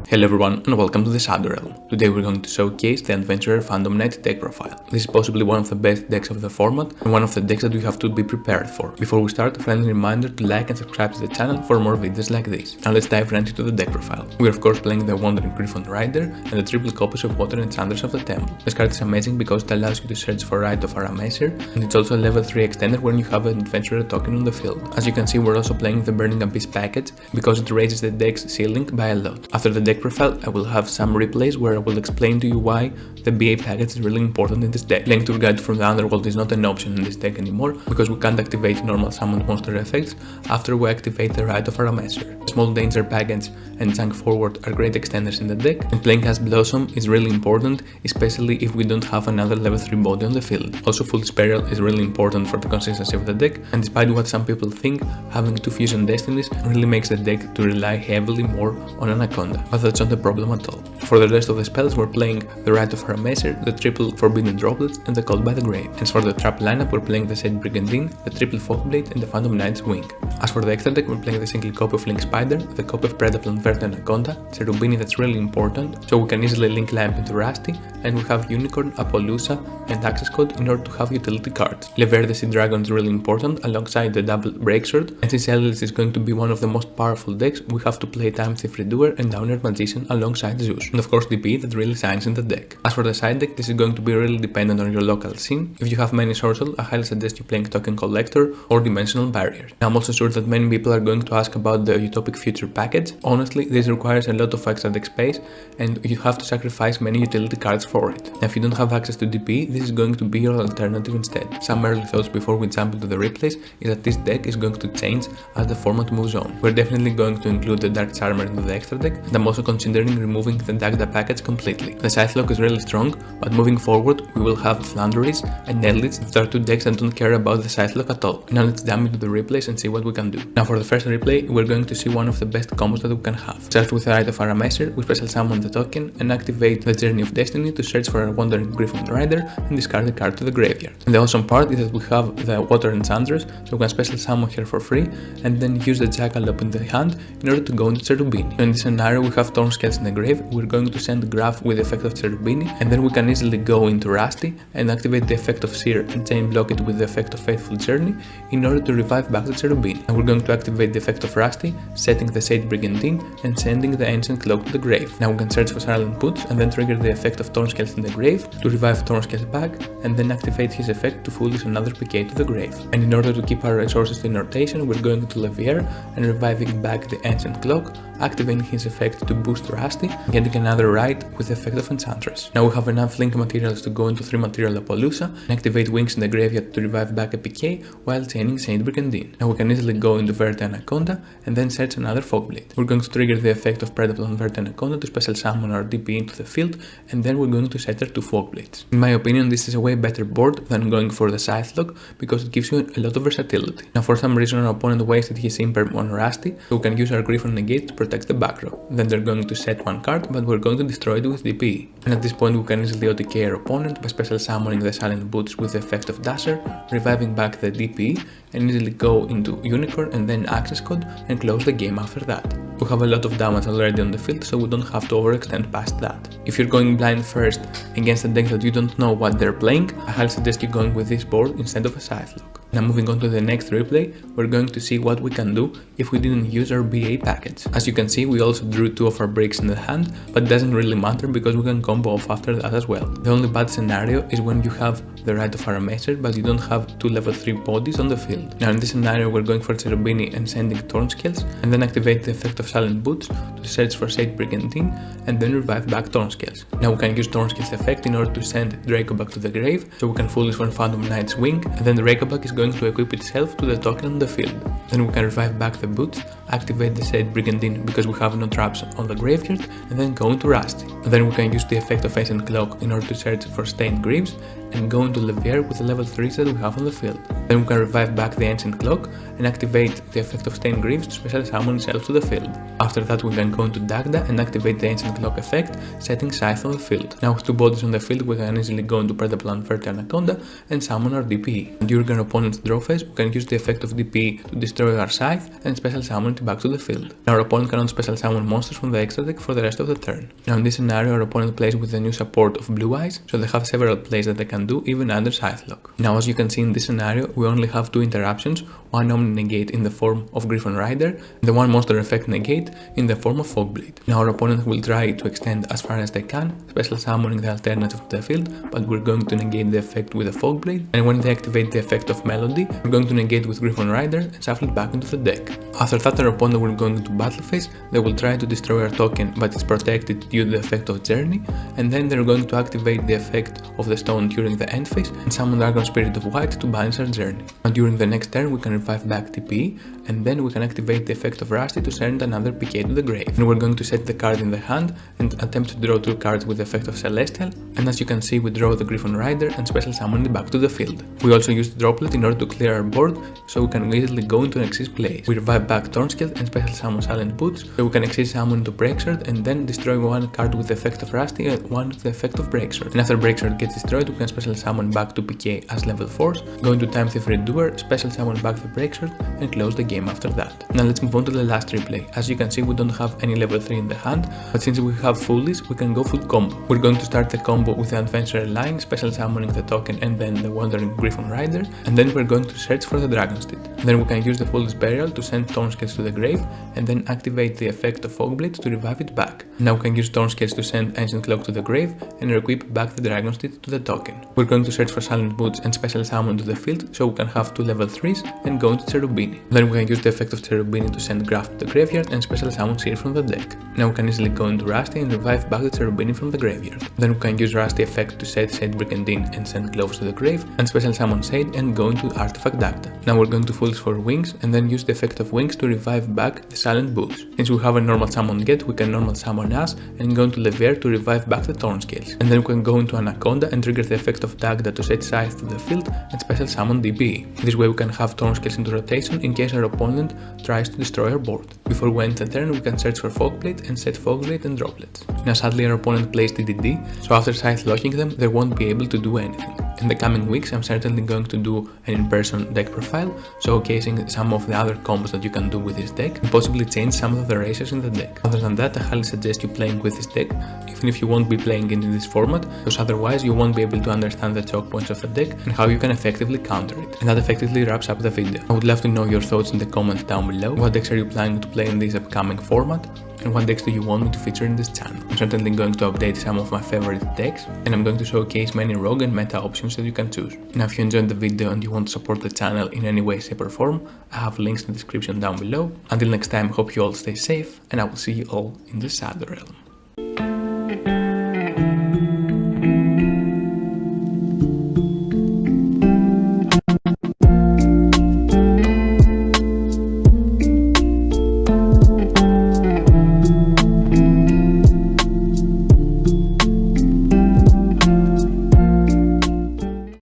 Hello everyone and welcome to the Shadow Realm. Today we're going to showcase the Adventurer Phantom Knight deck profile. This is possibly one of the best decks of the format and one of the decks that you have to be prepared for. Before we start, a friendly reminder to like and subscribe to the channel for more videos like this. Now let's dive right into the deck profile. We are of course playing the Wandering Griffon Rider and the triple copies of Water Enchantress of the Temple. This card is amazing because it allows you to search for Artifact Lancea and it's also a level 3 extender when you have an Adventurer token on the field. As you can see, we're also playing the Burning Abyss package because it raises the deck's ceiling by a lot. After the deck profile, I will have some replays where I will explain to you why the BA package is really important in this deck. Playing Tour Guide from the Underworld is not an option in this deck anymore because we can't activate normal summoned monster effects after we activate the Rite of Arameser. Small Danger package and Junk Forward are great extenders in the deck, and playing as Blossom is really important, especially if we don't have another level 3 body on the field. Also, Fool's Peril is really important for the consistency of the deck, and despite what some people think, having 2 Fusion Destinies really makes the deck to rely heavily more on Anaconda, but that's not a problem at all. For the rest of the spells, we're playing the Rite of Arameser, the triple Forbidden Droplets, and the Called by the Grave. And for the trap lineup, we're playing the Sage Brigandine, the triple Fogblade, and the Phantom Knight's Wing. As for the extra deck, we're playing the single copy of Link Spider, the copy of Predaplan Vert Anaconda, Cherubini that's really important, so we can easily link Lamp into Rusty, and we have Unicorn, Appaloosa, and Access Code in order to have utility cards. Lever the Sea Dragon is really important alongside the double Breaksword, and since Ellis is going to be one of the most powerful decks, we have to play Time Thief Redoer and Downward Magician alongside Zeus, and of course DP that really shines in the deck. As for the side deck, this is going to be really dependent on your local scene. If you have many Sorcerer, I highly suggest you playing Token Collector or Dimensional Barrier. I'm also sure that many people are going to ask about the Utopic Future package. Honestly, this requires a lot of extra deck space and you have to sacrifice many utility cards for it. Now, if you don't have access to DP, this is going to be your alternative instead. Some early thoughts before we jump into the replays is that this deck is going to change as the format moves on. We're definitely going to include the Dark Charmer into the extra deck, and I'm also considering removing the Dagda package completely. The Scythe lock is really strong, but moving forward we will have Thunderies and Eldritch that are 2 decks that don't care about the Scythe lock at all. Now let's jump into the replays and see what we can do. Now for the first replay, we're going to see one of the best combos that we can have. Start with the Rite of Arameser, we special summon the token and activate the Journey of Destiny to search for a Wandering Griffon Rider and discard the card to the graveyard. And the awesome part is that we have the Water Enchantress, so we can special summon her for free and then use the Jackalope in the hand in order to go into Cherubini. In this scenario, we have Thornscales in the grave, we're going to send Graff with the effect of Cherubini, and then we can easily go into Rusty and activate the effect of Seer and chain block it with the effect of Faithful Journey in order to revive back the Cherubini. And we're going to activate the effect of Rusty, setting the Sage Brigandine and sending the Ancient Cloak to the grave. Now we can search for Silent Boots and then trigger the effect of Thornscales in the grave to revive Thornscales back and then activate his effect to foolish another PK to the grave. And in order to keep our resources in rotation, we're going to Levier and reviving back the Ancient Cloak, activating his effect to boost Rusty, getting another Rite with the effect of Enchantress. Now we have enough link materials to go into 3 material Appaloosa and activate Wings in the graveyard to revive back a PK while chaining Saint Brigandine. Now we can easily go into Vert Anaconda and then search another Fogblade. We're going to trigger the effect of Predaplan Vert Anaconda to special summon our DP into the field, and then we're going to set her to Fogblades. In my opinion, this is a way better board than going for the Scythe lock because it gives you a lot of versatility. Now for some reason our opponent wasted his Imperm on Rusty, so we can use our Griffon Negate to protect the back row. Then they're going to set 1 card, but we're going to destroy it with DP. And at this point we can easily OTK our opponent by special summoning the Silent Boots with the effect of Dasher, reviving back the DP, and easily go into Unicorn and then Access Code and close the game after that. We have a lot of damage already on the field, so we don't have to overextend past that. If you're going blind first against a deck that you don't know what they're playing, I highly suggest you going with this board instead of a Scythe lock. Now moving on to the next replay, we're going to see what we can do if we didn't use our BA package. As you can see, we also drew 2 of our bricks in the hand, but it doesn't really matter because we can combo off after that as well. The only bad scenario is when you have the Rite of Arameser, but you don't have 2 level 3 bodies on the field. Now in this scenario, we're going for Cherubini and sending Thornscales, and then activate the effect of Silent Boots to search for Sage Brigandine, and then revive back Thornscales. Now we can use Thornscales effect in order to send Draco back to the grave, so we can foolish for Phantom Knight's Wing, and then Draco back is going to equip itself to the token on the field. Then we can revive back the boots, activate the Sage Brigandine because we have no traps on the graveyard, and then go into Rusty. And then we can use the effect of Ancient Cloak in order to search for Stained Greaves, and go into Levier with the level 3s that we have on the field. Then we can revive back the Ancient Cloak and activate the effect of Stained Greaves to special summon itself to the field. After that we can go into Dagda and activate the Ancient Cloak effect, setting Scythe on the field. Now with 2 bodies on the field we can easily go into Predaplan Vert Anaconda and summon our DP. And during our opponent's opponent's draw phase, we can use the effect of DP to destroy our Scythe and special summon it back to the field. Our opponent cannot special summon monsters from the extra deck for the rest of the turn. Now in this scenario, our opponent plays with the new support of Blue Eyes, so they have several plays that they can do even under Scythe lock. Now as you can see in this scenario, we only have two interruptions, one Omni negate in the form of Griffon Rider, and the one monster effect negate in the form of Fogblade. Now our opponent will try to extend as far as they can, special summoning the alternative to the field, but we're going to negate the effect with a Fogblade, and when they activate the effect of Melody, we're going to negate with Griffon Rider and shuffle it back into the deck. After that, our opponent will go into battle phase, they will try to destroy our token but it's protected due to the effect of Journey, and then they're going to activate the effect of the stone during the end phase and summon Dragon Spirit of White to banish our Journey. And during the next turn we can revive back TP, and then we can activate the effect of Rusty to send another PK to the grave. And we're going to set the card in the hand and attempt to draw 2 cards with the effect of Celestial, and as you can see we draw the Griffon Rider and special summon it back to the field. We also use the Droplet in order to clear our board, so we can easily go into an Exist place. We revive back Thornscale and special summon Silent Boots, so we can Exist summon into Breaksword and then destroy one card with the effect of Rusty and one with the effect of Breaksword. And after Breaksword gets destroyed, we can special summon back to PK as level 4s, go into Time Thief Redoer, special summon back the Breaksword and close the game after that. Now let's move on to the last replay. As you can see we don't have any level 3 in the hand, but since we have Foolish, we can go full combo. We're going to start the combo with the Adventurer line, special summoning the token and then the Wandering Griffon Rider, and then we're going to search for the Dragon Steed. Then we can use the Foolish Burial to send Thornscales to the grave, and then activate the effect of Fogblade to revive it back. Now we can use Thornscales to send Ancient Cloak to the grave and equip back the Dragon Steed to the token. We're going to search for Silent Boots and special summon to the field so we can have 2 level 3s and go into Cherubini. Then we can use the effect of Cherubini to send Graff to the graveyard and special summon Seer from the deck. Now we can easily go into Rusty and revive back the Cherubini from the graveyard. Then we can use Rusty effect to set Shade Brigandine and send Gloves to the grave and special summon Shade and go into Artifact Dacta. Now we're going to Foolish for Wings and then use the effect of Wings to revive back the Silent Boots. Since we have a normal summon get, we can normal summon Us and go into Levier to revive back the Thornscales. And then we can go into Anaconda and trigger the effect of Dagda to set Scythe to the field and special summon DB. This way we can have Thornscales into rotation in case our opponent tries to destroy our board. Before we end the turn, we can search for Fogblade and set Fogblade and Droplets. Now sadly our opponent plays DDD, so after Scythe locking them, they won't be able to do anything. In the coming weeks, I'm certainly going to do an in-person deck profile, showcasing some of the other combos that you can do with this deck, and possibly change some of the ratios in the deck. Other than that, I highly suggest you playing with this deck, even if you won't be playing in this format, because otherwise you won't be able to understand the choke points of the deck and how you can effectively counter it. And that effectively wraps up the video. I would love to know your thoughts in the comments down below. What decks are you planning to play in this upcoming format? And what decks do you want me to feature in this channel? I'm certainly going to update some of my favorite decks, and I'm going to showcase many rogue and meta options that you can choose. Now if you enjoyed the video and you want to support the channel in any way, shape or form, I have links in the description down below. Until next time, hope you all stay safe, and I will see you all in the Shadow Realm.